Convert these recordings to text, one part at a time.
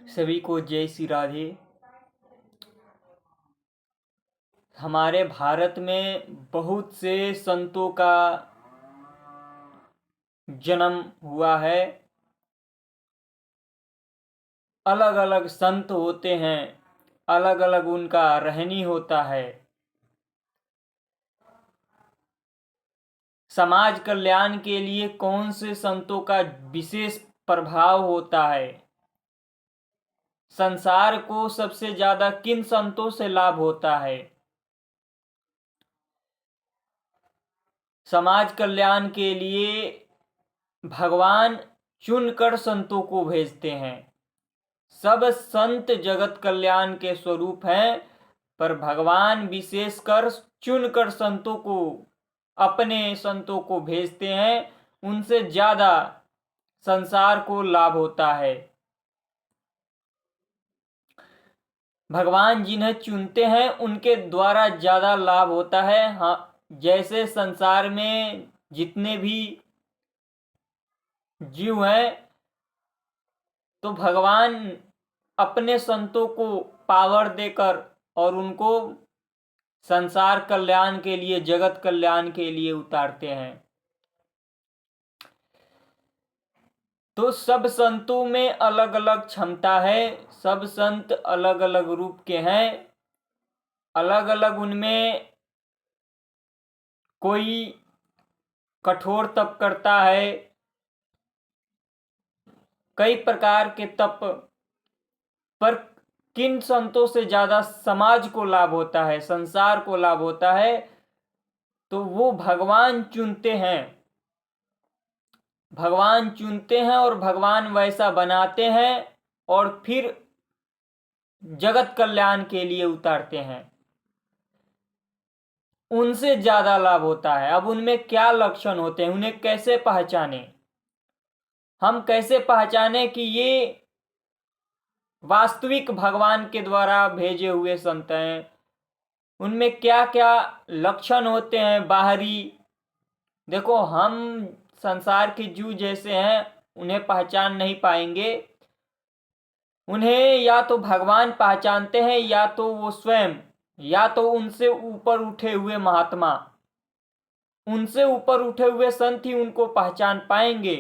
सभी को जय श्री राधे। हमारे भारत में बहुत से संतों का जन्म हुआ है। अलग अलग संत होते हैं, अलग अलग उनका रहनी होता है। समाज कल्याण के लिए कौन से संतों का विशेष प्रभाव होता है? संसार को सबसे ज्यादा किन संतों से लाभ होता है? समाज कल्याण के लिए भगवान चुनकर संतों को भेजते हैं। सब संत जगत कल्याण के स्वरूप हैं, पर भगवान विशेषकर चुनकर संतों को, अपने संतों को भेजते हैं। उनसे ज्यादा संसार को लाभ होता है। भगवान जिन्हें चुनते हैं उनके द्वारा ज्यादा लाभ होता है। हाँ, जैसे संसार में जितने भी जीव हैं, तो भगवान अपने संतों को पावर देकर और उनको संसार कल्याण के लिए, जगत कल्याण के लिए उतारते हैं। तो सब संतों में अलग अलग क्षमता है। सब संत अलग अलग रूप के हैं। अलग अलग उनमें कोई कठोर तप करता है, कई प्रकार के तप। पर किन संतों से ज्यादा समाज को लाभ होता है, संसार को लाभ होता है, तो वो भगवान चुनते हैं। भगवान चुनते हैं और भगवान वैसा बनाते हैं और फिर जगत कल्याण के लिए उतारते हैं। उनसे ज्यादा लाभ होता है। अब उनमें क्या लक्षण होते हैं, उन्हें कैसे पहचाने? हम कैसे पहचाने कि ये वास्तविक भगवान के द्वारा भेजे हुए संत हैं? उनमें क्या क्या लक्षण होते हैं बाहरी? देखो, हम संसार के जीव जैसे हैं, उन्हें पहचान नहीं पाएंगे। उन्हें या तो भगवान पहचानते हैं, या तो वो स्वयं, या तो उनसे ऊपर उठे हुए महात्मा, उनसे ऊपर उठे हुए संत ही उनको पहचान पाएंगे।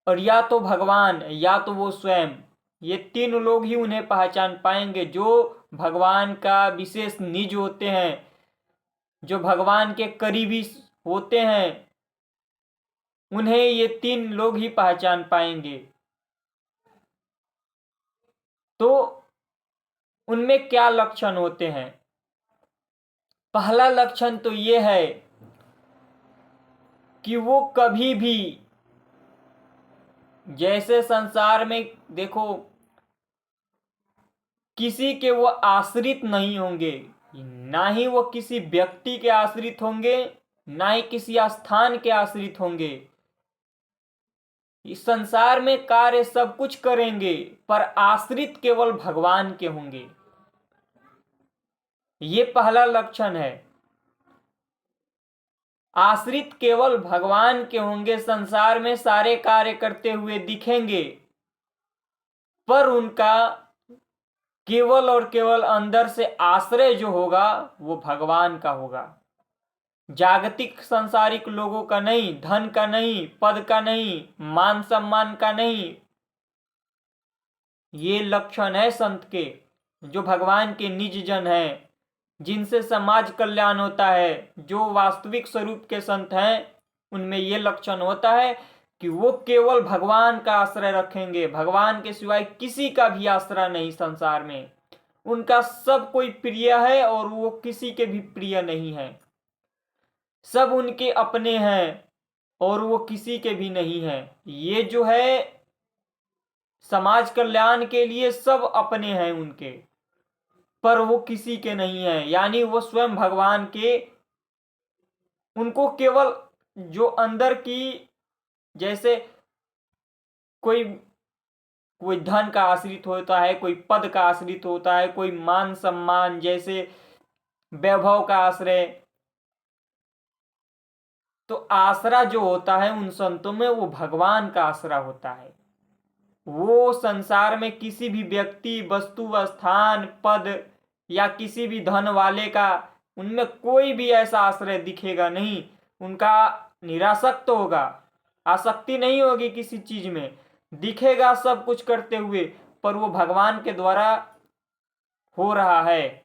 और या तो भगवान, या तो वो स्वयं, ये तीन लोग ही उन्हें पहचान पाएंगे। जो भगवान का विशेष निज होते हैं, जो भगवान के करीबी होते हैं, उन्हें ये तीन लोग ही पहचान पाएंगे। तो उनमें क्या लक्षण होते हैं? पहला लक्षण तो ये है कि वो कभी भी, जैसे संसार में देखो, किसी के वो आश्रित नहीं होंगे। ना ही वो किसी व्यक्ति के आश्रित होंगे, ना ही किसी स्थान के आश्रित होंगे। इस संसार में कार्य सब कुछ करेंगे, पर आश्रित केवल भगवान के होंगे। ये पहला लक्षण है। आश्रित केवल भगवान के होंगे। संसार में सारे कार्य करते हुए दिखेंगे, पर उनका केवल और केवल अंदर से आश्रय जो होगा वो भगवान का होगा। जागतिक सांसारिक लोगों का नहीं, धन का नहीं, पद का नहीं, मान सम्मान का नहीं। ये लक्षण है संत के, जो भगवान के निज जन हैं, जिनसे समाज कल्याण होता है। जो वास्तविक स्वरूप के संत हैं, उनमें ये लक्षण होता है कि वो केवल भगवान का आश्रय रखेंगे। भगवान के सिवाय किसी का भी आश्रय नहीं संसार में। उनका सब कोई प्रिय है और वो किसी के भी प्रिय नहीं है। सब उनके अपने हैं और वो किसी के भी नहीं है। ये जो है, समाज कल्याण के लिए सब अपने हैं उनके, पर वो किसी के नहीं है। यानी वो स्वयं भगवान के, उनको केवल जो अंदर की, जैसे कोई कोई धन का आश्रित होता है, कोई पद का आश्रित होता है, कोई मान सम्मान जैसे वैभव का आश्रय। तो आसरा जो होता है उन संतों में, वो भगवान का आसरा होता है। वो संसार में किसी भी व्यक्ति, वस्तु, स्थान, पद या किसी भी धन वाले का उनमें कोई भी ऐसा आश्रय दिखेगा नहीं। उनका निरासक्त होगा, आसक्ति नहीं होगी किसी चीज में, दिखेगा सब कुछ करते हुए, पर वो भगवान के द्वारा हो रहा है।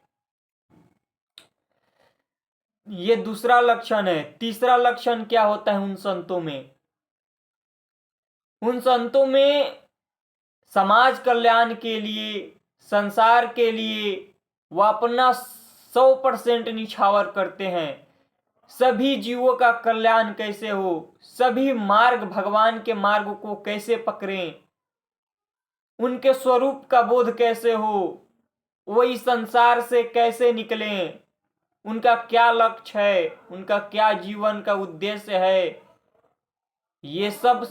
ये दूसरा लक्षण है। तीसरा लक्षण क्या होता है उन संतों में? उन संतों में समाज कल्याण के लिए, संसार के लिए वो अपना 100% निछावर करते हैं। सभी जीवों का कल्याण कैसे हो, सभी मार्ग, भगवान के मार्ग को कैसे पकड़ें, उनके स्वरूप का बोध कैसे हो, वो इस संसार से कैसे निकलें, उनका क्या लक्ष्य है, उनका क्या जीवन का उद्देश्य है, ये सब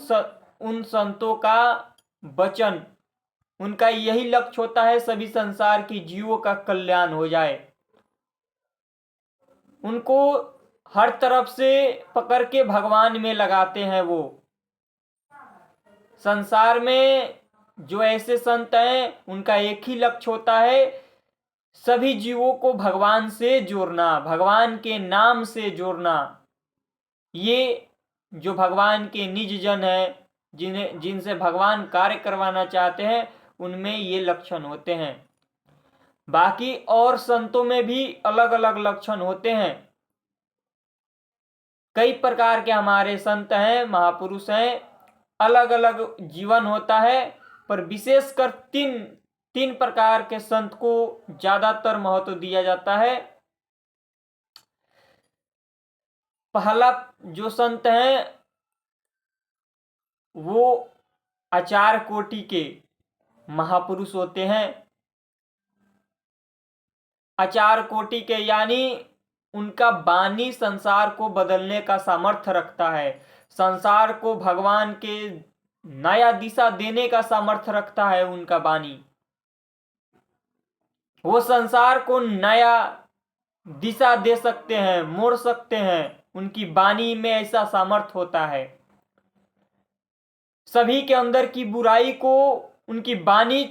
उन संतों का वचन, उनका यही लक्ष्य होता है, सभी संसार की जीवों का कल्याण हो जाए। उनको हर तरफ से पकड़ के भगवान में लगाते हैं। वो संसार में जो ऐसे संत हैं उनका एक ही लक्ष्य होता है, सभी जीवों को भगवान से जोड़ना, भगवान के नाम से जोड़ना। ये जो भगवान के निज जन है, जिनसे भगवान कार्य करवाना चाहते हैं, उनमें ये लक्षण होते हैं। बाकी और संतों में भी अलग अलग लक्षण होते हैं। कई प्रकार के हमारे संत हैं, महापुरुष हैं, अलग अलग जीवन होता है, पर विशेषकर तीन प्रकार के संत को ज्यादातर महत्व दिया जाता है। पहला जो संत हैं वो आचार कोटि के महापुरुष होते हैं। आचार कोटि के यानी उनका वाणी संसार को बदलने का सामर्थ्य रखता है, संसार को भगवान के नया दिशा देने का सामर्थ्य रखता है उनका वाणी। वो संसार को नया दिशा दे सकते हैं, मोड़ सकते हैं, उनकी वाणी में ऐसा सामर्थ्य होता है। सभी के अंदर की बुराई को उनकी वाणी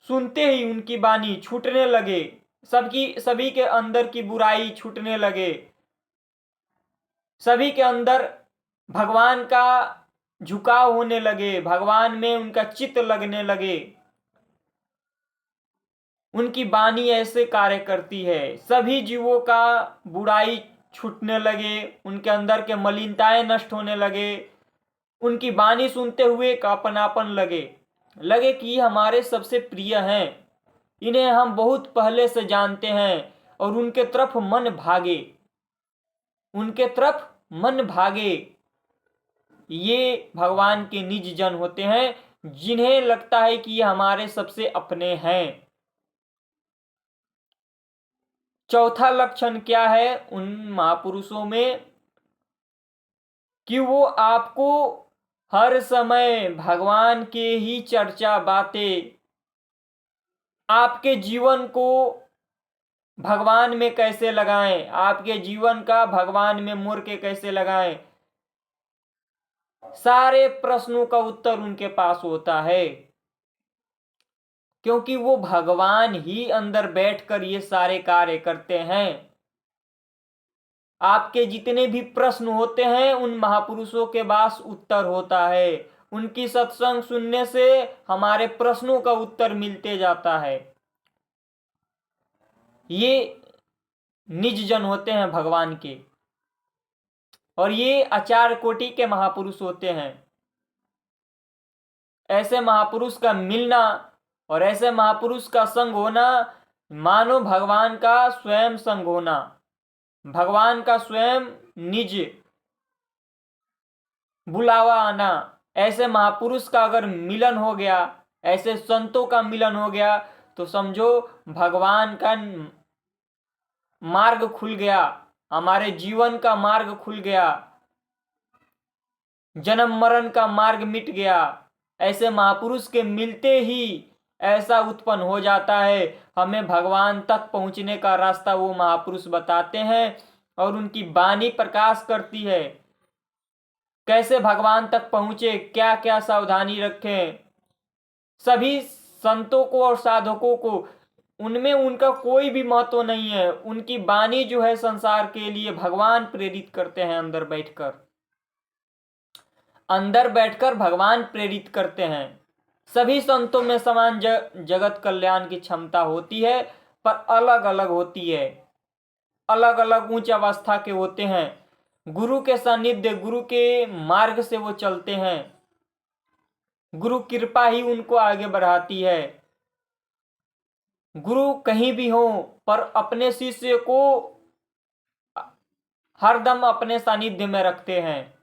सुनते ही उनकी वाणी छूटने लगे, सभी के अंदर की बुराई छूटने लगे, सभी के अंदर भगवान का झुकाव होने लगे, भगवान में उनका चित्त लगने लगे। उनकी वाणी ऐसे कार्य करती है, सभी जीवों का बुराई छूटने लगे, उनके अंदर के मलिनताएं नष्ट होने लगे, उनकी वाणी सुनते हुए एक अपनापन लगे कि हमारे सबसे प्रिय हैं, इन्हें हम बहुत पहले से जानते हैं, और उनके तरफ मन भागे। ये भगवान के निज जन होते हैं, जिन्हें लगता है कि ये हमारे सबसे अपने हैं। चौथा लक्षण क्या है उन महापुरुषों में? कि वो आपको हर समय भगवान के ही चर्चा, बातें, आपके जीवन को भगवान में कैसे लगाएं, आपके जीवन का भगवान में मोड़ के कैसे लगाएं, सारे प्रश्नों का उत्तर उनके पास होता है, क्योंकि वो भगवान ही अंदर बैठकर ये सारे कार्य करते हैं। आपके जितने भी प्रश्न होते हैं उन महापुरुषों के पास उत्तर होता है। उनकी सत्संग सुनने से हमारे प्रश्नों का उत्तर मिलते जाता है। ये निज जन होते हैं भगवान के, और ये आचार कोटि के महापुरुष होते हैं। ऐसे महापुरुष का मिलना और ऐसे महापुरुष का संग होना मानो भगवान का स्वयं संग होना, भगवान का स्वयं निज बुलावा आना। ऐसे महापुरुष का अगर मिलन हो गया, ऐसे संतों का मिलन हो गया, तो समझो भगवान का मार्ग खुल गया, हमारे जीवन का मार्ग खुल गया, जन्म मरण का मार्ग मिट गया। ऐसे महापुरुष के मिलते ही ऐसा उत्पन्न हो जाता है, हमें भगवान तक पहुंचने का रास्ता वो महापुरुष बताते हैं, और उनकी वाणी प्रकाश करती है कैसे भगवान तक पहुंचे, क्या क्या सावधानी रखें, सभी संतों को और साधकों को उनमें उनका कोई भी महत्व नहीं है। उनकी वाणी जो है संसार के लिए भगवान प्रेरित करते हैं। अंदर बैठकर भगवान प्रेरित करते हैं। सभी संतों में समान जगत कल्याण की क्षमता होती है, पर अलग अलग होती है। अलग अलग उच्च अवस्था के होते हैं। गुरु के सानिध्य, गुरु के मार्ग से वो चलते हैं। गुरु कृपा ही उनको आगे बढ़ाती है। गुरु कहीं भी हो, पर अपने शिष्य को हरदम अपने सानिध्य में रखते हैं।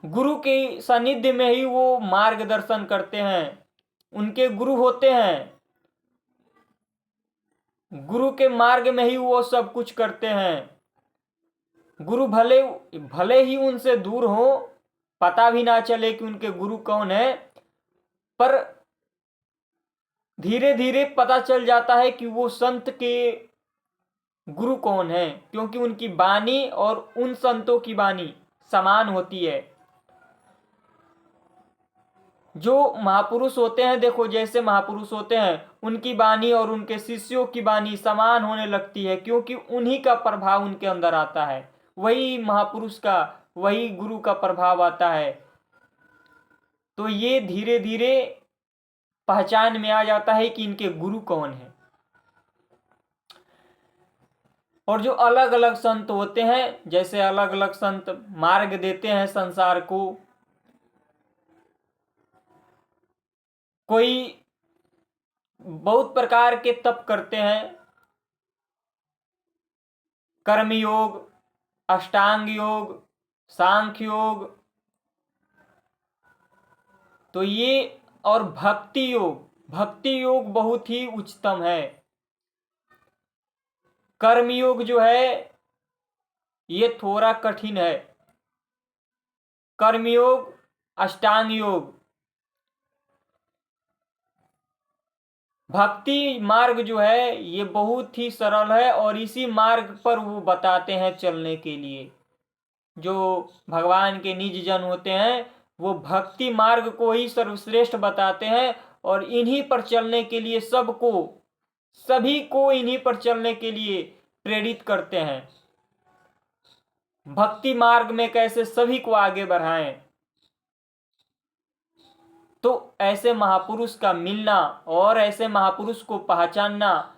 गुरु के सानिध्य में ही वो मार्गदर्शन करते हैं। उनके गुरु होते हैं। गुरु के मार्ग में ही वो सब कुछ करते हैं। गुरु भले भले ही उनसे दूर हो, पता भी ना चले कि उनके गुरु कौन है, पर धीरे धीरे पता चल जाता है कि वो संत के गुरु कौन है, क्योंकि उनकी वाणी और उन संतों की वाणी समान होती है। जो महापुरुष होते हैं, देखो जैसे महापुरुष होते हैं, उनकी वाणी और उनके शिष्यों की वाणी समान होने लगती है, क्योंकि उन्हीं का प्रभाव उनके अंदर आता है। वही महापुरुष का, वही गुरु का प्रभाव आता है। तो ये धीरे धीरे पहचान में आ जाता है कि इनके गुरु कौन है। और जो अलग अलग संत होते हैं, जैसे अलग अलग संत मार्ग देते हैं संसार को। कोई बहुत प्रकार के तप करते हैं, कर्म योग, अष्टांग योग, सांख्य योग, तो ये और भक्ति योग बहुत ही उच्चतम है। कर्म योग जो है ये थोड़ा कठिन है। कर्म योग, अष्टांग योग, भक्ति मार्ग जो है ये बहुत ही सरल है, और इसी मार्ग पर वो बताते हैं चलने के लिए। जो भगवान के निज जन होते हैं, वो भक्ति मार्ग को ही सर्वश्रेष्ठ बताते हैं, और इन्हीं पर चलने के लिए सभी को इन्हीं पर चलने के लिए प्रेरित करते हैं। भक्ति मार्ग में कैसे सभी को आगे बढ़ाएं। तो ऐसे महापुरुष का मिलना और ऐसे महापुरुष को पहचानना,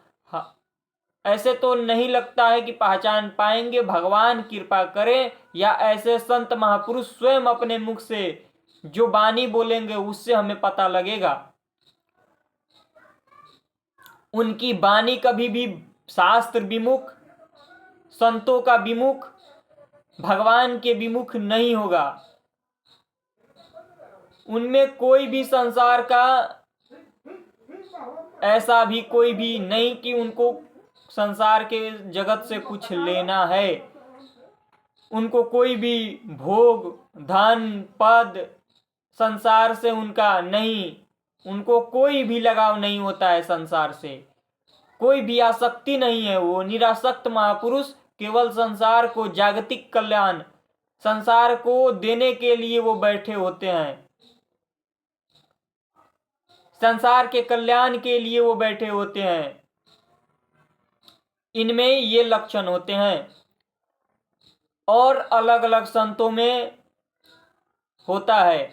ऐसे तो नहीं लगता है कि पहचान पाएंगे। भगवान कृपा करें, या ऐसे संत महापुरुष स्वयं अपने मुख से जो वाणी बोलेंगे उससे हमें पता लगेगा। उनकी वाणी कभी भी शास्त्र विमुख, संतों का विमुख, भगवान के विमुख नहीं होगा। उनमें कोई भी संसार का ऐसा भी कोई भी नहीं कि उनको संसार के जगत से कुछ लेना है। उनको कोई भी भोग, धन, पद, संसार से उनका नहीं, उनको कोई भी लगाव नहीं होता है संसार से। कोई भी आसक्ति नहीं है। वो निरासक्त महापुरुष केवल संसार को जागतिक कल्याण, संसार को देने के लिए वो बैठे होते हैं। संसार के कल्याण के लिए वो बैठे होते हैं। इनमें ये लक्षण होते हैं, और अलग अलग संतों में होता है।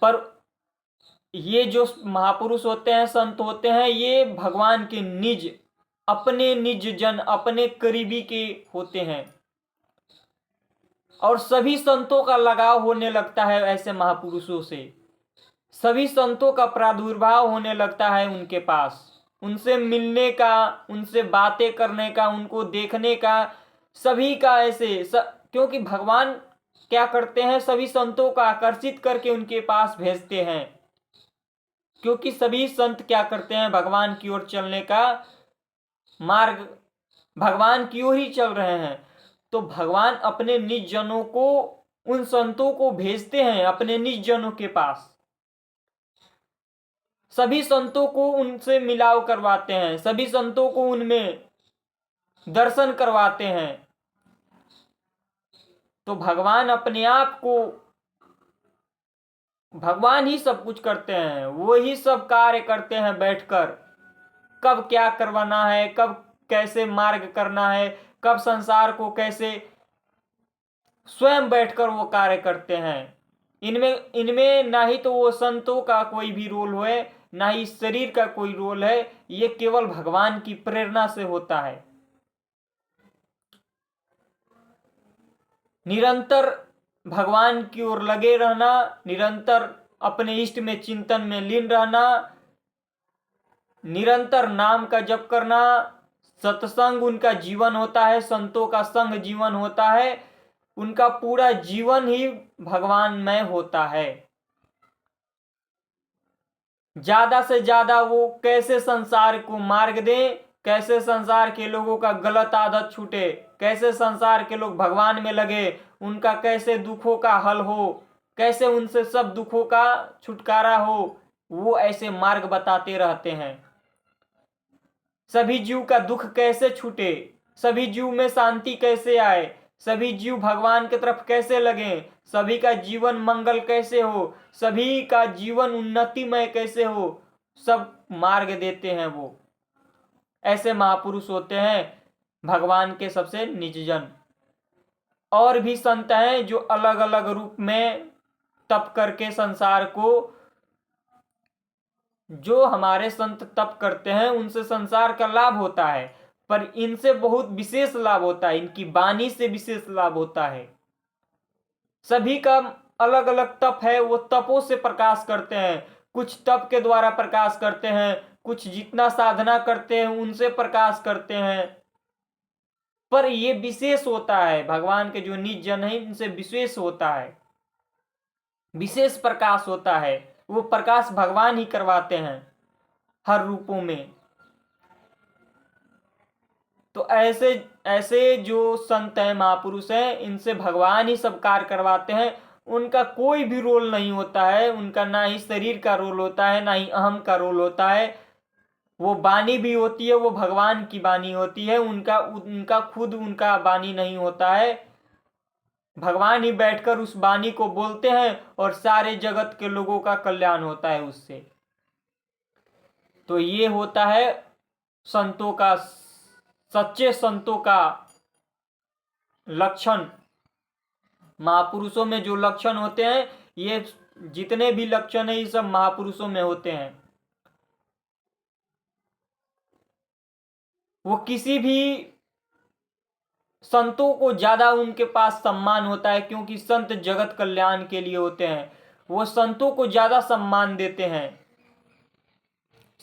पर ये जो महापुरुष होते हैं, संत होते हैं, ये भगवान के निज, अपने निज जन, अपने करीबी के होते हैं। और सभी संतों का लगाव होने लगता है ऐसे महापुरुषों से। सभी संतों का प्रादुर्भाव होने लगता है उनके पास। उनसे मिलने का, उनसे बातें करने का, उनको देखने का, सभी का ऐसे क्योंकि भगवान क्या करते हैं, सभी संतों को आकर्षित करके उनके पास भेजते हैं। क्योंकि सभी संत क्या करते हैं, भगवान की ओर चलने का मार्ग, भगवान की ओर ही चल रहे हैं। तो भगवान अपने निज जनों को, उन संतों को भेजते हैं अपने निज जनों के पास। सभी संतों को उनसे मिलाव करवाते हैं, सभी संतों को उनमें दर्शन करवाते हैं। तो भगवान अपने आप को भगवान ही सब कुछ करते हैं, वो ही सब कार्य करते हैं बैठकर। कब क्या करवाना है, कब कैसे मार्ग करना है, कब संसार को कैसे, स्वयं बैठकर वो कार्य करते हैं। इनमें इनमें ना ही तो वो संतों का कोई भी रोल है, ना ही शरीर का कोई रोल है। ये केवल भगवान की प्रेरणा से होता है। निरंतर भगवान की ओर लगे रहना, निरंतर अपने इष्ट में चिंतन में लीन रहना, निरंतर नाम का जप करना, सत्संग उनका जीवन होता है, संतों का संग जीवन होता है। उनका पूरा जीवन ही भगवानमय होता है। ज्यादा से ज्यादा वो कैसे संसार को मार्ग दें, कैसे संसार के लोगों का गलत आदत छूटे, कैसे संसार के लोग भगवान में लगे, उनका कैसे दुखों का हल हो, कैसे उनसे सब दुखों का छुटकारा हो, वो ऐसे मार्ग बताते रहते हैं। सभी जीव का दुख कैसे छूटे, सभी जीव में शांति कैसे आए, सभी जीव भगवान की तरफ कैसे लगे, सभी का जीवन मंगल कैसे हो, सभी का जीवन उन्नतिमय कैसे हो, सब मार्ग देते हैं वो। ऐसे महापुरुष होते हैं भगवान के सबसे निजजन। और भी संत हैं जो अलग अलग रूप में तप करके संसार को, जो हमारे संत तप करते हैं उनसे संसार का लाभ होता है, पर इनसे बहुत विशेष लाभ होता है, इनकी वाणी से विशेष लाभ होता है। सभी का अलग अलग तप है, वो तपों से प्रकाश करते हैं। कुछ तप के द्वारा प्रकाश करते हैं, कुछ जितना साधना करते हैं उनसे प्रकाश करते हैं। पर ये विशेष होता है, भगवान के जो निज जन है इनसे विशेष होता है, विशेष प्रकाश होता है। वो प्रकाश भगवान ही करवाते हैं हर रूपों में। तो ऐसे ऐसे जो संत हैं, महापुरुष हैं, इनसे भगवान ही सब कार्य करवाते हैं। उनका कोई भी रोल नहीं होता है, उनका ना ही शरीर का रोल होता है, ना ही अहम का रोल होता है। वो वाणी भी होती है, वो भगवान की वाणी होती है, उनका उनका खुद उनका वाणी नहीं होता है। भगवान ही बैठकर उस वाणी को बोलते हैं और सारे जगत के लोगों का कल्याण होता है उससे। तो ये होता है संतों का, सच्चे संतों का लक्षण। महापुरुषों में जो लक्षण होते हैं, ये जितने भी लक्षण है ये सब महापुरुषों में होते हैं। वो किसी भी संतों को ज्यादा उनके पास सम्मान होता है, क्योंकि संत जगत कल्याण के लिए होते हैं। वो संतों को ज्यादा सम्मान देते हैं,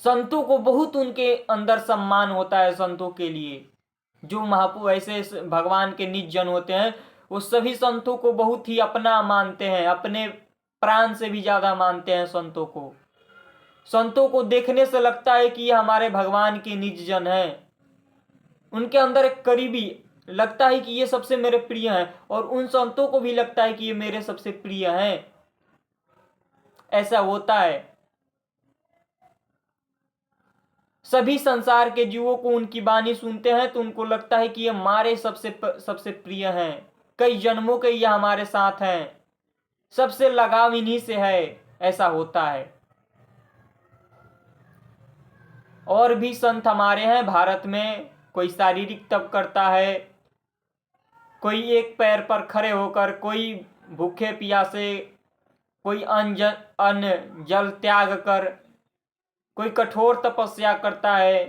संतों को बहुत उनके अंदर सम्मान होता है। संतों के लिए जो महापुरुष ऐसे भगवान के निज जन होते हैं, वो सभी संतों को बहुत ही अपना मानते हैं, अपने प्राण से भी ज्यादा मानते हैं संतों को। संतों को देखने से लगता है कि ये हमारे भगवान के निज जन हैं। उनके अंदर एक करीबी लगता है कि ये सबसे मेरे प्रिय हैं, और उन संतों को भी लगता है कि ये मेरे सबसे प्रिय हैं। ऐसा होता है। सभी संसार के जीवों को उनकी वाणी सुनते हैं तो उनको लगता है कि ये हमारे सबसे प्रिय हैं, कई जन्मों के ये हमारे साथ हैं, सबसे लगाव इन्हीं से है। ऐसा होता है। और भी संत हमारे हैं भारत में। कोई शारीरिक तप करता है, कोई एक पैर पर खड़े होकर, कोई भूखे प्यासे, कोई अन्न जल त्याग कर, कोई कठोर तपस्या करता है।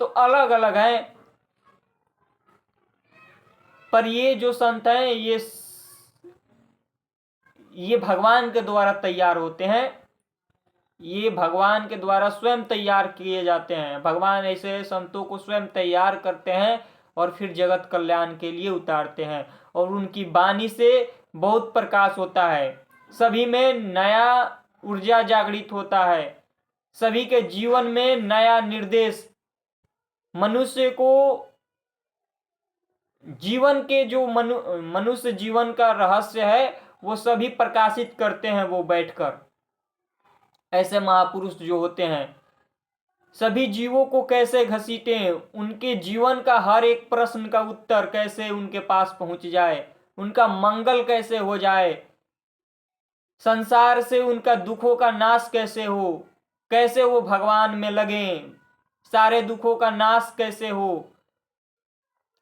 तो अलग अलग है। पर ये जो संत हैं ये भगवान के द्वारा तैयार होते हैं, ये भगवान के द्वारा स्वयं तैयार किए जाते हैं। भगवान ऐसे संतों को स्वयं तैयार करते हैं और फिर जगत कल्याण के लिए उतारते हैं। और उनकी वाणी से बहुत प्रकाश होता है, सभी में नया ऊर्जा जागृत होता है, सभी के जीवन में नया निर्देश, मनुष्य को जीवन के जो मनुष्य जीवन का रहस्य है वो सभी प्रकाशित करते हैं वो बैठकर। ऐसे महापुरुष जो होते हैं, सभी जीवों को कैसे घसीटें, उनके जीवन का हर एक प्रश्न का उत्तर कैसे उनके पास पहुंच जाए, उनका मंगल कैसे हो जाए, संसार से उनका दुखों का नाश कैसे हो, कैसे वो भगवान में लगे, सारे दुखों का नाश कैसे हो,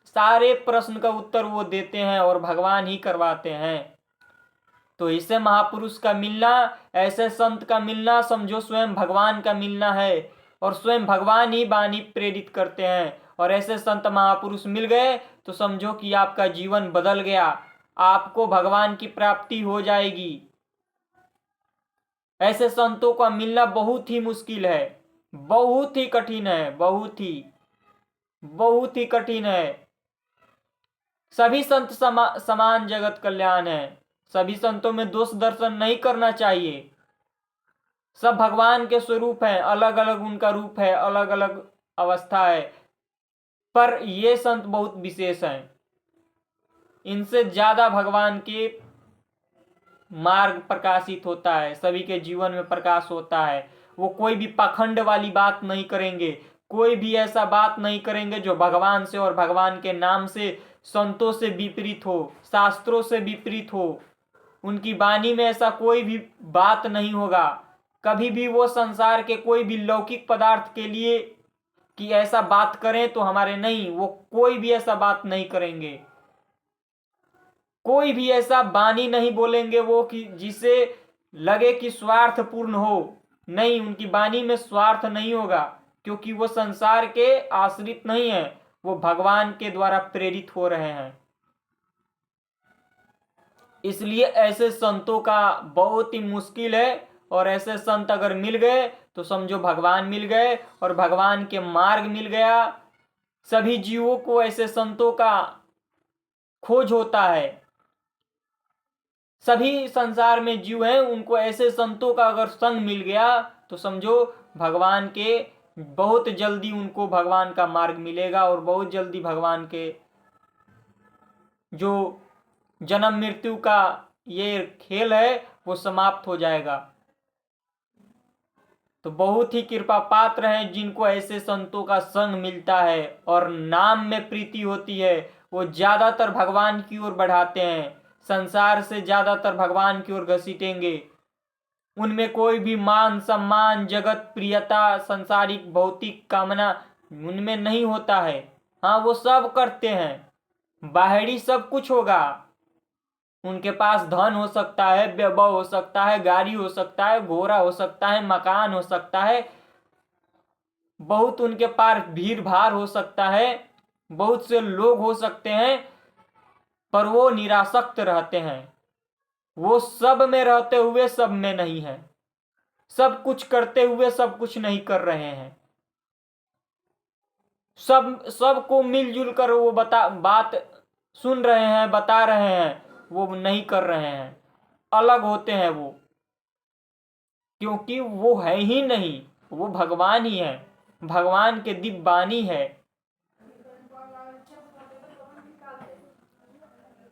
सारे प्रश्न का उत्तर वो देते हैं और भगवान ही करवाते हैं। तो इससे महापुरुष का मिलना, ऐसे संत का मिलना समझो स्वयं भगवान का मिलना है, और स्वयं भगवान ही वाणी प्रेरित करते हैं। और ऐसे संत महापुरुष मिल गए तो समझो कि आपका जीवन बदल गया, आपको भगवान की प्राप्ति हो जाएगी। ऐसे संतों का मिलना बहुत ही मुश्किल है, बहुत ही कठिन है, बहुत ही कठिन है। सभी संत समान जगत कल्याण है, सभी संतों में दोष दर्शन नहीं करना चाहिए। सब भगवान के स्वरूप हैं, अलग अलग उनका रूप है, अलग अलग अवस्था है, पर ये संत बहुत विशेष हैं। इनसे ज्यादा भगवान के मार्ग प्रकाशित होता है, सभी के जीवन में प्रकाश होता है। वो कोई भी पाखंड वाली बात नहीं करेंगे, कोई भी ऐसा बात नहीं करेंगे जो भगवान से और भगवान के नाम से, संतों से विपरीत हो, शास्त्रों से विपरीत हो। उनकी वाणी में ऐसा कोई भी बात नहीं होगा। कभी भी वो संसार के कोई भी लौकिक पदार्थ के लिए कि ऐसा बात करें तो हमारे, नहीं, वो कोई भी ऐसा बात नहीं करेंगे। कोई भी ऐसा वाणी नहीं बोलेंगे वो कि जिसे लगे कि स्वार्थपूर्ण हो। नहीं, उनकी वाणी में स्वार्थ नहीं होगा, क्योंकि वो संसार के आश्रित नहीं है, वो भगवान के द्वारा प्रेरित हो रहे हैं। इसलिए ऐसे संतों का बहुत ही मुश्किल है, और ऐसे संत अगर मिल गए तो समझो भगवान मिल गए और भगवान के मार्ग मिल गया। सभी जीवों को ऐसे संतों का खोज होता है। सभी संसार में जीव हैं, उनको ऐसे संतों का अगर संग मिल गया तो समझो भगवान के, बहुत जल्दी उनको भगवान का मार्ग मिलेगा, और बहुत जल्दी भगवान के जो जन्म मृत्यु का ये खेल है वो समाप्त हो जाएगा। तो बहुत ही कृपा पात्र हैं जिनको ऐसे संतों का संग मिलता है और नाम में प्रीति होती है। वो ज्यादातर भगवान की ओर बढ़ाते हैं, संसार से ज्यादातर भगवान की ओर घसीटेंगे। उनमें कोई भी मान सम्मान, जगत प्रियता, संसारिक भौतिक कामना उनमें नहीं होता है। हाँ, वो सब करते हैं, बाहरी सब कुछ होगा, उनके पास धन हो सकता है, वैभव हो सकता है, गाड़ी हो सकता है, घोड़ा हो सकता है, मकान हो सकता है, बहुत उनके पास भीड़ भाड़ हो सकता है, बहुत से लोग हो सकते हैं, पर वो निरासक्त रहते हैं। वो सब में रहते हुए सब में नहीं है, सब कुछ करते हुए सब कुछ नहीं कर रहे हैं। सबको मिलजुल कर वो बात सुन रहे हैं, बता रहे हैं, वो नहीं कर रहे हैं, अलग होते हैं वो, क्योंकि वो है ही नहीं, वो भगवान ही है, भगवान के दिव्य वाणी है।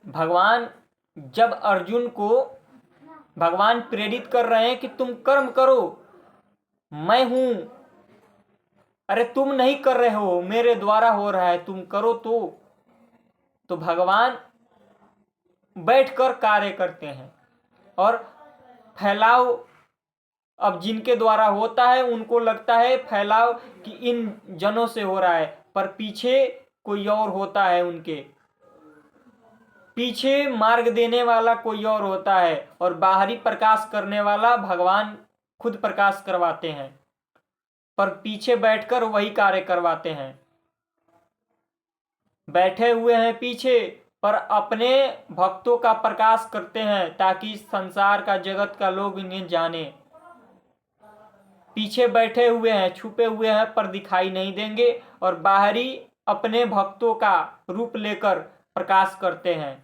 भगवान जब अर्जुन को भगवान प्रेरित कर रहे हैं कि तुम कर्म करो, मैं हूं, अरे तुम नहीं कर रहे हो, मेरे द्वारा हो रहा है, तुम करो। तो भगवान बैठकर कार्य करते हैं और फैलाव, अब जिनके द्वारा होता है उनको लगता है फैलाव कि इन जनों से हो रहा है, पर पीछे कोई और होता है, उनके पीछे मार्ग देने वाला कोई और होता है, और बाहरी प्रकाश करने वाला भगवान खुद प्रकाश करवाते हैं, पर पीछे बैठकर वही कार्य करवाते हैं। बैठे हुए हैं पीछे, पर अपने भक्तों का प्रकाश करते हैं ताकि संसार का, जगत का लोग इन्हें जाने। पीछे बैठे हुए हैं, छुपे हुए हैं, पर दिखाई नहीं देंगे, और बाहरी अपने भक्तों का रूप लेकर प्रकाश करते हैं।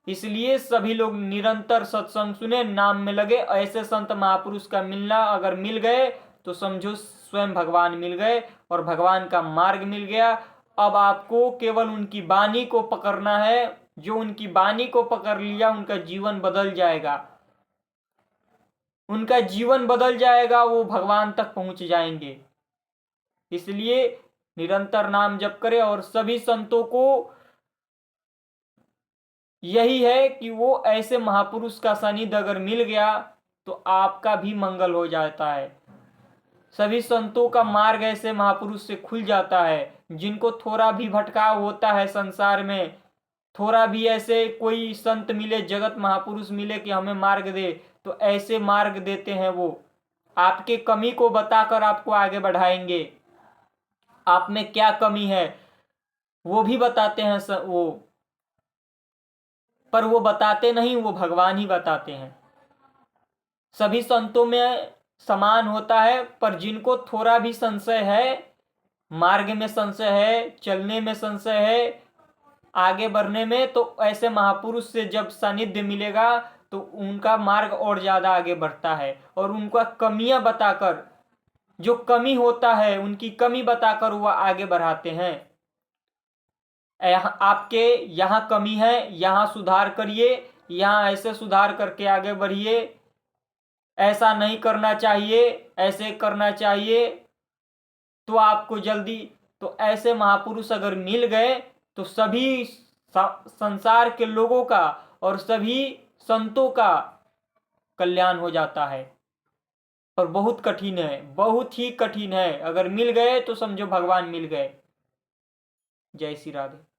इसलिए सभी लोग निरंतर सत्संग सुने, नाम में लगे। ऐसे संत महापुरुष का मिलना अगर मिल गए तो समझो स्वयं भगवान मिल गए और भगवान का मार्ग मिल गया। अब आपको केवल उनकी वाणी को पकड़ना है, जो उनकी वाणी को पकड़ लिया उनका जीवन बदल जाएगा, उनका जीवन बदल जाएगा, वो भगवान तक पहुंच जाएंगे। इसलिए निरंतर नाम जप करें और सभी संतों को यही है कि वो ऐसे महापुरुष का सानिध्य अगर मिल गया तो आपका भी मंगल हो जाता है। सभी संतों का मार्ग ऐसे महापुरुष से खुल जाता है। जिनको थोड़ा भी भटकाव होता है संसार में, थोड़ा भी ऐसे कोई संत मिले, जगत महापुरुष मिले कि हमें मार्ग दे, तो ऐसे मार्ग देते हैं। वो आपके कमी को बताकर आपको आगे बढ़ाएंगे। आप में क्या कमी है वो भी बताते हैं वो, पर वो बताते नहीं, वो भगवान ही बताते हैं। सभी संतों में समान होता है, पर जिनको थोड़ा भी संशय है, मार्ग में संशय है, चलने में संशय है, आगे बढ़ने में, तो ऐसे महापुरुष से जब सानिध्य मिलेगा तो उनका मार्ग और ज्यादा आगे बढ़ता है। और उनका कमियां बताकर, जो कमी होता है उनकी कमी बताकर वो आगे बढ़ाते हैं। आपके यहाँ कमी है, यहाँ सुधार करिए, यहाँ ऐसे सुधार करके आगे बढ़िए, ऐसा नहीं करना चाहिए, ऐसे करना चाहिए, तो आपको जल्दी, तो ऐसे महापुरुष अगर मिल गए तो सभी संसार के लोगों का और सभी संतों का कल्याण हो जाता है। और बहुत कठिन है, बहुत ही कठिन है। अगर मिल गए तो समझो भगवान मिल गए। जय श्री राधे।